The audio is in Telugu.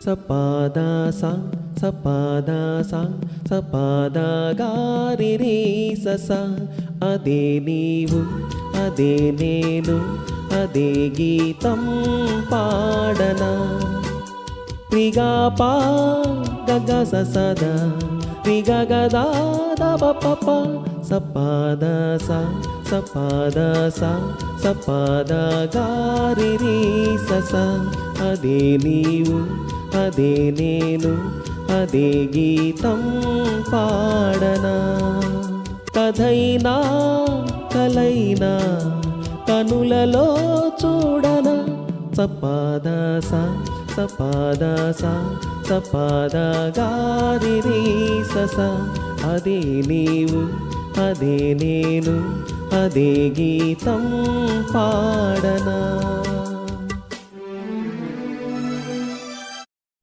సపాదా సా సపాదా సా సపాదా గారి రీ స అదే నీవు అదే నేను అదే గీతం పాడనా రిగా పా గగ సద రిగా గదా దబ పప సపాద సా సపాద సా సపాద గారి రీ స అదే నీవు అదే నేను అదే గీతం పాడనా కథైనా కలైనా కనులలో చూడనా సపాద సా సపాద సా సపాద గారి రీ స అదే నీవు అదే నేను అదే గీతం పాడనా.